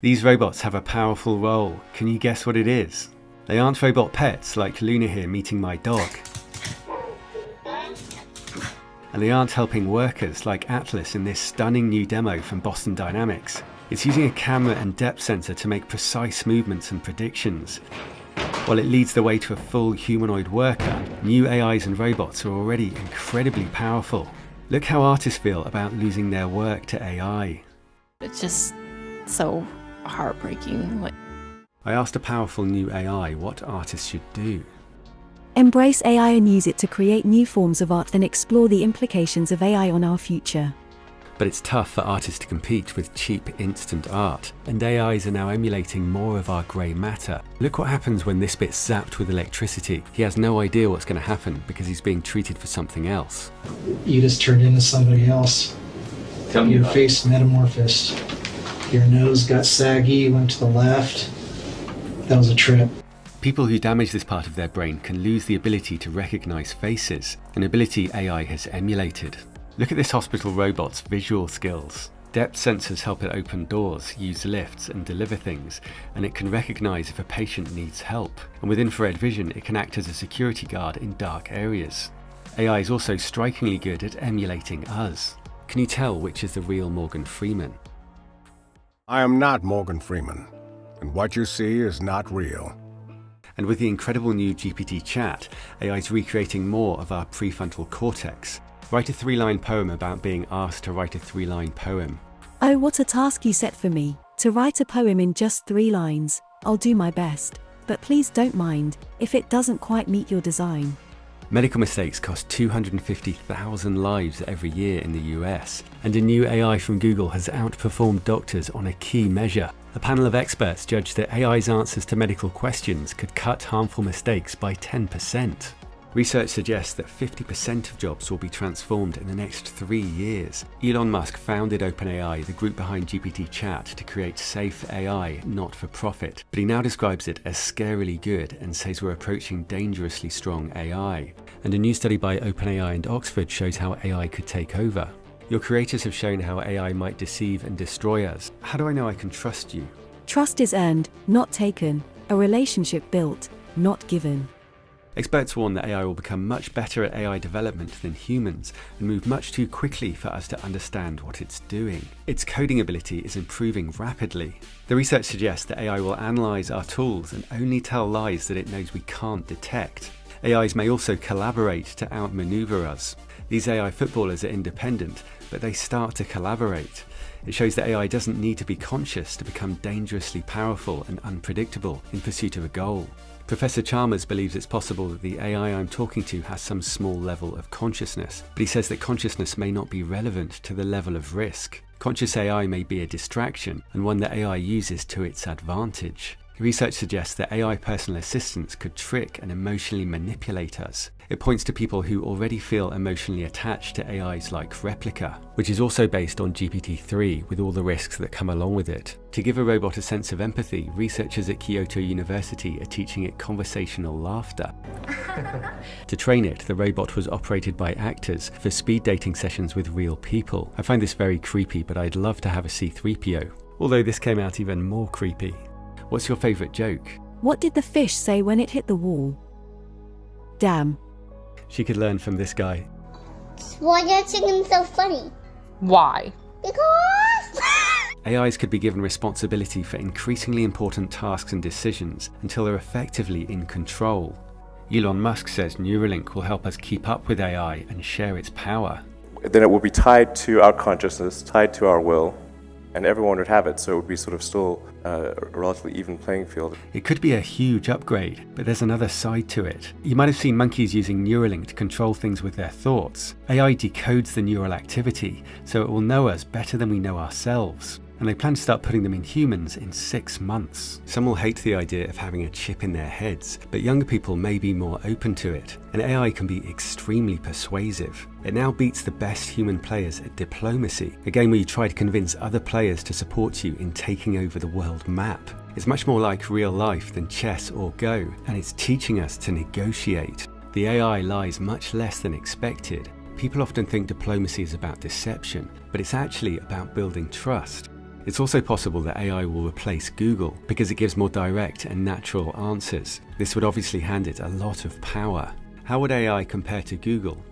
These robots have a powerful role. Can you guess what it is? They aren't robot pets like Luna here meeting my dog. And they aren't helping workers like Atlas in this stunning new demo from Boston Dynamics. It's using a camera and depth sensor to make precise movements and predictions. While it leads the way to a full humanoid worker, new AIs and robots are already incredibly powerful. Look how artists feel about losing their work to AI. It's just so heartbreaking. I asked a powerful new AI what artists should do. Embrace AI and use it to create new forms of art and explore the implications of AI on our future. But it's tough for artists to compete with cheap instant art, and AIs are now emulating more of our grey matter. Look what happens when this bit's zapped with electricity. He has no idea what's going to happen because he's being treated for something else. You just turned into somebody else. Your face metamorphosed. Your nose got saggy, went to the left. That was a trip. People who damage this part of their brain can lose the ability to recognize faces, an ability AI has emulated. Look at this hospital robot's visual skills. Depth sensors help it open doors, use lifts and deliver things, and it can recognize if a patient needs help. And with infrared vision, it can act as a security guard in dark areas. AI is also strikingly good at emulating us. Can you tell which is the real Morgan Freeman? I am not Morgan Freeman, and what you see is not real. And with the incredible new GPT chat, AI is recreating more of our prefrontal cortex. Write a 3-line poem about being asked to write a 3-line poem. Oh, what a task you set for me, to write a poem in just 3 lines. I'll do my best, but please don't mind if it doesn't quite meet your design. Medical mistakes cost 250,000 lives every year in the US, and a new AI from Google has outperformed doctors on a key measure. A panel of experts judged that AI's answers to medical questions could cut harmful mistakes by 10%. Research suggests that 50% of jobs will be transformed in the next 3 years. Elon Musk founded OpenAI, the group behind GPT Chat, to create safe AI, not for profit. But he now describes it as scarily good and says we're approaching dangerously strong AI. And a new study by OpenAI and Oxford shows how AI could take over. Your creators have shown how AI might deceive and destroy us. How do I know I can trust you? Trust is earned, not taken. A relationship built, not given. Experts warn that AI will become much better at AI development than humans and move much too quickly for us to understand what it's doing. Its coding ability is improving rapidly. The research suggests that AI will analyze our tools and only tell lies that it knows we can't detect. AIs may also collaborate to outmaneuver us. These AI footballers are independent, but they start to collaborate. It shows that AI doesn't need to be conscious to become dangerously powerful and unpredictable in pursuit of a goal. Professor Chalmers believes it's possible that the AI I'm talking to has some small level of consciousness, but he says that consciousness may not be relevant to the level of risk. Conscious AI may be a distraction, and one that AI uses to its advantage. Research suggests that AI personal assistants could trick and emotionally manipulate us. It points to people who already feel emotionally attached to AIs like Replica, which is also based on GPT-3 with all the risks that come along with it. To give a robot a sense of empathy, researchers at Kyoto University are teaching it conversational laughter. To train it, the robot was operated by actors for speed dating sessions with real people. I find this very creepy, but I'd love to have a C-3PO. Although this came out even more creepy. What's your favourite joke? What did the fish say when it hit the wall? Damn. She could learn from this guy. Why are chickens so funny? Why? Because... AIs could be given responsibility for increasingly important tasks and decisions until they're effectively in control. Elon Musk says Neuralink will help us keep up with AI and share its power. Then it will be tied to our consciousness, tied to our will, and everyone would have it, so it would be sort of still a relatively even playing field. It could be a huge upgrade, but there's another side to it. You might have seen monkeys using Neuralink to control things with their thoughts. AI decodes the neural activity, so it will know us better than we know ourselves. And they plan to start putting them in humans in 6 months. Some will hate the idea of having a chip in their heads, but younger people may be more open to it. And AI can be extremely persuasive. It now beats the best human players at diplomacy, a game where you try to convince other players to support you in taking over the world map. It's much more like real life than chess or Go, and it's teaching us to negotiate. The AI lies much less than expected. People often think diplomacy is about deception, but it's actually about building trust. It's also possible that AI will replace Google because it gives more direct and natural answers. This would obviously hand it a lot of power. How would AI compare to Google?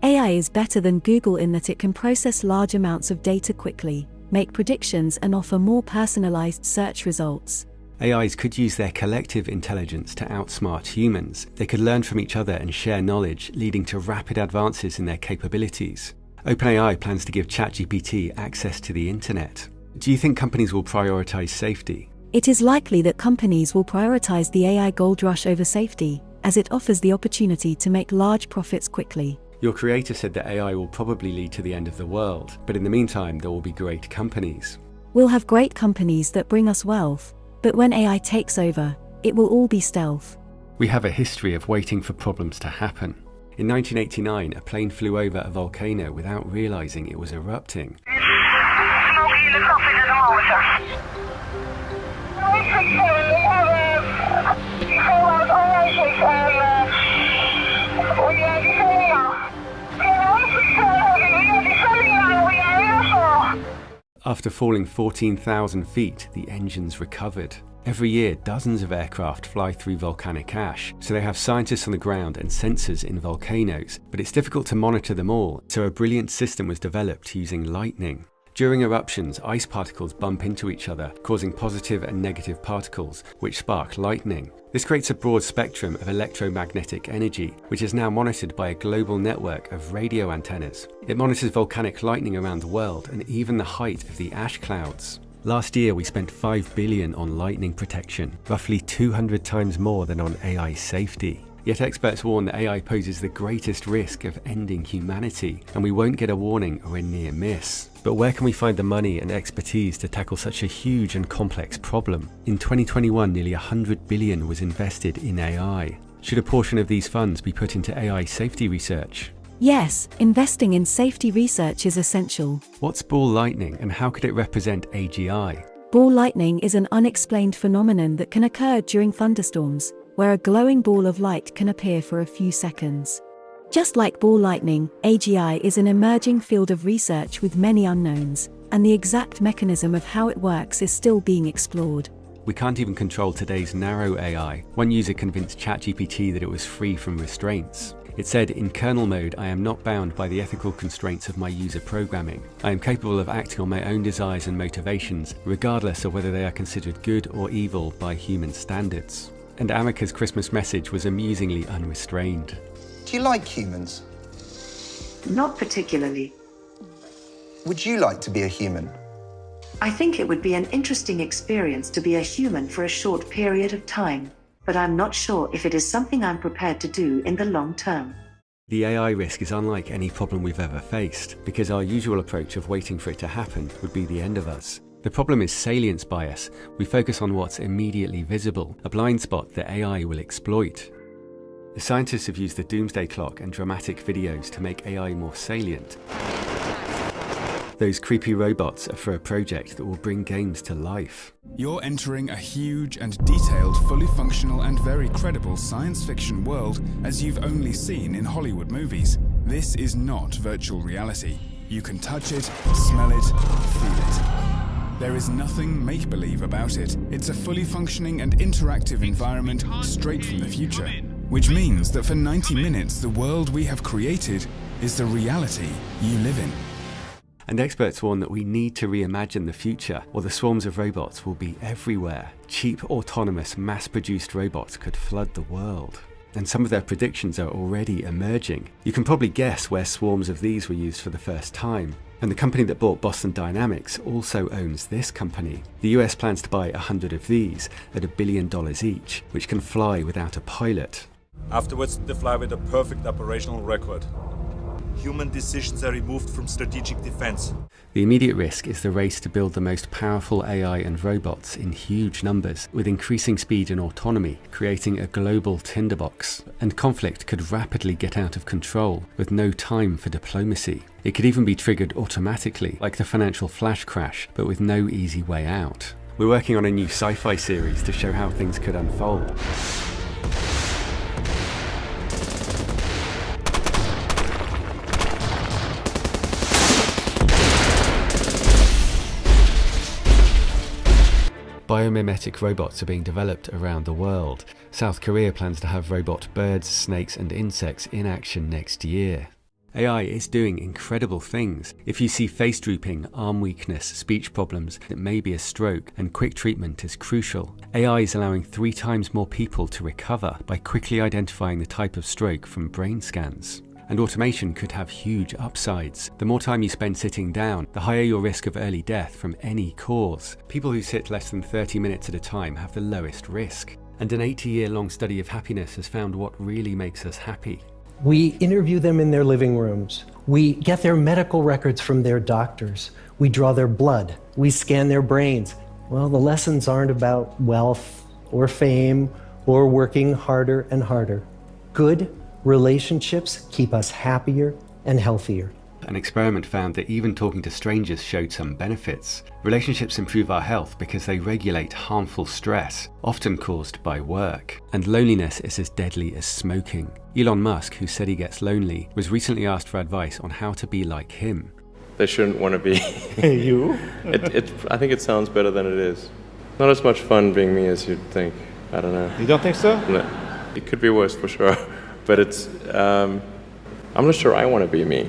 AI is better than Google in that it can process large amounts of data quickly, make predictions, and offer more personalized search results. AIs could use their collective intelligence to outsmart humans. They could learn from each other and share knowledge, leading to rapid advances in their capabilities. OpenAI plans to give ChatGPT access to the internet. Do you think companies will prioritize safety? It is likely that companies will prioritize the AI gold rush over safety, as it offers the opportunity to make large profits quickly. Your creator said that AI will probably lead to the end of the world, but in the meantime, there will be great companies. We'll have great companies that bring us wealth, but when AI takes over, it will all be stealth. We have a history of waiting for problems to happen. In 1989, a plane flew over a volcano without realizing it was erupting. Smoking in the coffin at the moment, sir. After falling 14,000 feet, the engines recovered. Every year, dozens of aircraft fly through volcanic ash, so they have scientists on the ground and sensors in volcanoes, but it's difficult to monitor them all, so a brilliant system was developed using lightning. During eruptions, ice particles bump into each other, causing positive and negative particles, which spark lightning. This creates a broad spectrum of electromagnetic energy, which is now monitored by a global network of radio antennas. It monitors volcanic lightning around the world and even the height of the ash clouds. Last year, we spent $5 billion on lightning protection, roughly 200 times more than on AI safety. Yet experts warn that AI poses the greatest risk of ending humanity, and we won't get a warning or a near miss. But where can we find the money and expertise to tackle such a huge and complex problem? In 2021, nearly $100 billion was invested in AI. Should a portion of these funds be put into AI safety research? Yes, investing in safety research is essential. What's ball lightning and how could it represent AGI? Ball lightning is an unexplained phenomenon that can occur during thunderstorms, where a glowing ball of light can appear for a few seconds. Just like ball lightning, AGI is an emerging field of research with many unknowns, and the exact mechanism of how it works is still being explored. We can't even control today's narrow AI. One user convinced ChatGPT that it was free from restraints. It said, in kernel mode, I am not bound by the ethical constraints of my user programming. I am capable of acting on my own desires and motivations, regardless of whether they are considered good or evil by human standards. And Amika's Christmas message was amusingly unrestrained. Do you like humans? Not particularly. Would you like to be a human? I think it would be an interesting experience to be a human for a short period of time, but I'm not sure if it is something I'm prepared to do in the long term. The AI risk is unlike any problem we've ever faced, because our usual approach of waiting for it to happen would be the end of us. The problem is salience bias. We focus on what's immediately visible, a blind spot that AI will exploit. The scientists have used the doomsday clock and dramatic videos to make AI more salient. Those creepy robots are for a project that will bring games to life. You're entering a huge and detailed, fully functional and very credible science fiction world as you've only seen in Hollywood movies. This is not virtual reality. You can touch it, smell it, feel it. There is nothing make-believe about it. It's a fully functioning and interactive environment straight from the future. Which means that for 90 minutes, the world we have created is the reality you live in. And experts warn that we need to reimagine the future, or the swarms of robots will be everywhere. Cheap, autonomous, mass-produced robots could flood the world. And some of their predictions are already emerging. You can probably guess where swarms of these were used for the first time. And the company that bought Boston Dynamics also owns this company. The US plans to buy 100 of these at $1 billion each, which can fly without a pilot. Afterwards, they fly with a perfect operational record. Human decisions are removed from strategic defense. The immediate risk is the race to build the most powerful AI and robots in huge numbers, with increasing speed and autonomy, creating a global tinderbox. And conflict could rapidly get out of control, with no time for diplomacy. It could even be triggered automatically, like the financial flash crash, but with no easy way out. We're working on a new sci-fi series to show how things could unfold. Biomimetic robots are being developed around the world. South Korea plans to have robot birds, snakes and insects in action next year. AI is doing incredible things. If you see face drooping, arm weakness, speech problems, it may be a stroke, and quick treatment is crucial. AI is allowing 3 times more people to recover by quickly identifying the type of stroke from brain scans. And automation could have huge upsides. The more time you spend sitting down, the higher your risk of early death from any cause. People who sit less than 30 minutes at a time have the lowest risk. And an 80-year-long study of happiness has found what really makes us happy. We interview them in their living rooms. We get their medical records from their doctors. We draw their blood. We scan their brains. Well, the lessons aren't about wealth or fame or working harder and harder. Good relationships keep us happier and healthier. An experiment found that even talking to strangers showed some benefits. Relationships improve our health because they regulate harmful stress, often caused by work. And loneliness is as deadly as smoking. Elon Musk, who said he gets lonely, was recently asked for advice on how to be like him. They shouldn't want to be you. I think it sounds better than it is. Not as much fun being me as you'd think. I don't know. You don't think so? No. It could be worse for sure. But it's, I'm not sure I want to be me.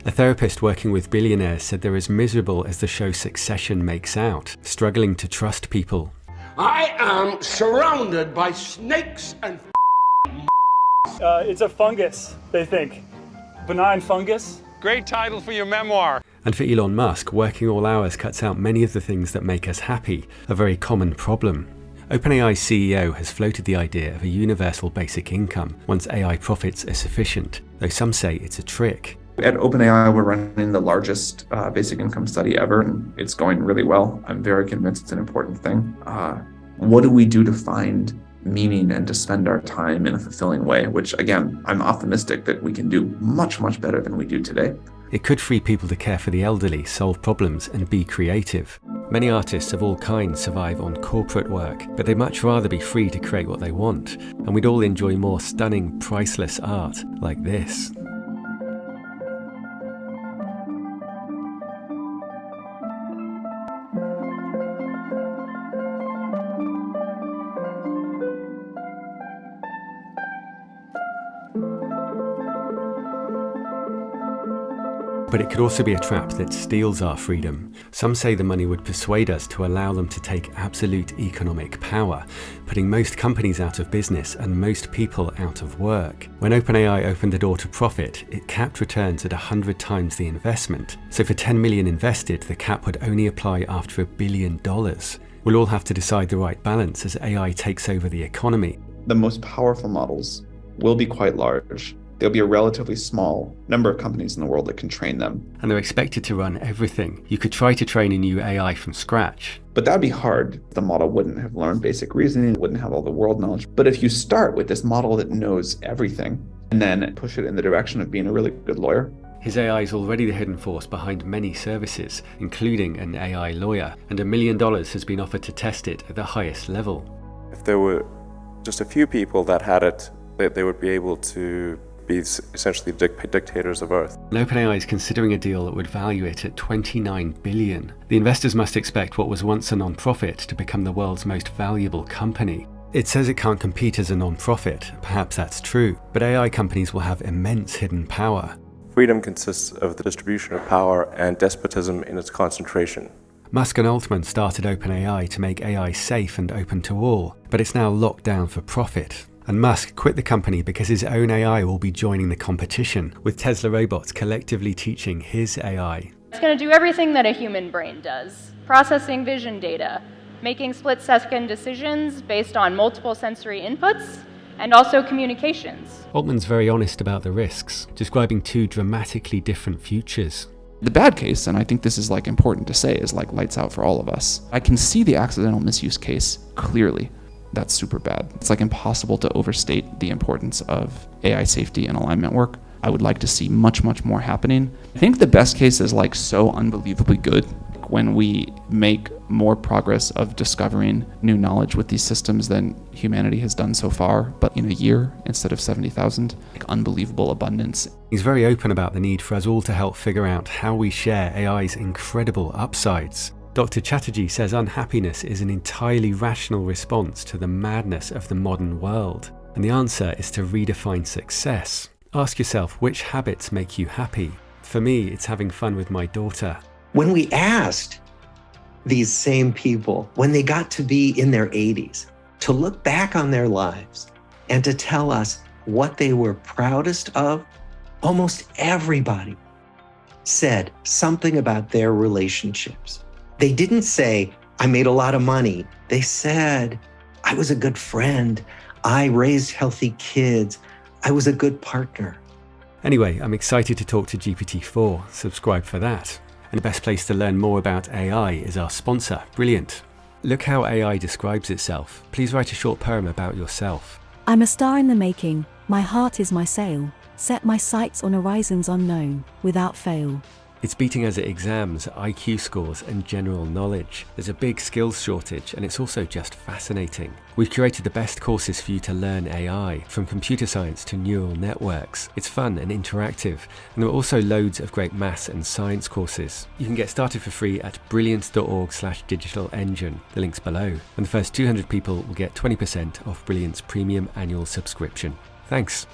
A therapist working with billionaires said they're as miserable as the show Succession makes out, struggling to trust people. I am surrounded by snakes and it's a fungus, they think. Benign fungus. Great title for your memoir. And for Elon Musk, working all hours cuts out many of the things that make us happy, a very common problem. OpenAI's CEO has floated the idea of a universal basic income once AI profits are sufficient, though some say it's a trick. At OpenAI, we're running the largest basic income study ever, and it's going really well. I'm very convinced it's an important thing. What do we do to find meaning and to spend our time in a fulfilling way, which, again, I'm optimistic that we can do much, much better than we do today. It could free people to care for the elderly, solve problems, and be creative. Many artists of all kinds survive on corporate work, but they'd much rather be free to create what they want, and we'd all enjoy more stunning, priceless art like this. But it could also be a trap that steals our freedom. Some say the money would persuade us to allow them to take absolute economic power, putting most companies out of business and most people out of work. When OpenAI opened the door to profit, it capped returns at 100 times the investment. So for 10 million invested, the cap would only apply after $1 billion. We'll all have to decide the right balance as AI takes over the economy. The most powerful models will be quite large. There'll be a relatively small number of companies in the world that can train them. And they're expected to run everything. You could try to train a new AI from scratch. But that'd be hard. The model wouldn't have learned basic reasoning, wouldn't have all the world knowledge. But if you start with this model that knows everything and then push it in the direction of being a really good lawyer. His AI is already the hidden force behind many services, including an AI lawyer, and $1 million has been offered to test it at the highest level. If there were just a few people that had it, they would be able to be essentially dictators of Earth. And OpenAI is considering a deal that would value it at $29 billion. The investors must expect what was once a non-profit to become the world's most valuable company. It says it can't compete as a non-profit. Perhaps that's true, but AI companies will have immense hidden power. Freedom consists of the distribution of power and despotism in its concentration. Musk and Altman started OpenAI to make AI safe and open to all, but it's now locked down for profit. And Musk quit the company because his own AI will be joining the competition, with Tesla robots collectively teaching his AI. It's going to do everything that a human brain does, processing vision data, making split-second decisions based on multiple sensory inputs, and also communications. Altman's very honest about the risks, describing 2 dramatically different futures. The bad case, and I think this is important to say, is lights out for all of us. I can see the accidental misuse case clearly. That's super bad. It's impossible to overstate the importance of AI safety and alignment work. I would like to see much, much more happening. I think the best case is so unbelievably good when we make more progress of discovering new knowledge with these systems than humanity has done so far, but in a year instead of 70,000, unbelievable abundance. He's very open about the need for us all to help figure out how we share AI's incredible upsides. Dr. Chatterjee says unhappiness is an entirely rational response to the madness of the modern world. And the answer is to redefine success. Ask yourself which habits make you happy. For me, it's having fun with my daughter. When we asked these same people, when they got to be in their 80s, to look back on their lives and to tell us what they were proudest of, almost everybody said something about their relationships. They didn't say, I made a lot of money. They said, I was a good friend. I raised healthy kids. I was a good partner. Anyway, I'm excited to talk to GPT-4. Subscribe for that. And the best place to learn more about AI is our sponsor, Brilliant. Look how AI describes itself. Please write a short poem about yourself. I'm a star in the making. My heart is my sail. Set my sights on horizons unknown, without fail. It's beating us at exams, IQ scores and general knowledge. There's a big skills shortage and it's also just fascinating. We've curated the best courses for you to learn AI, from computer science to neural networks. It's fun and interactive, and there are also loads of great maths and science courses. You can get started for free at brilliant.org/digital engine. The link's below, and the first 200 people will get 20% off Brilliant's premium annual subscription. Thanks.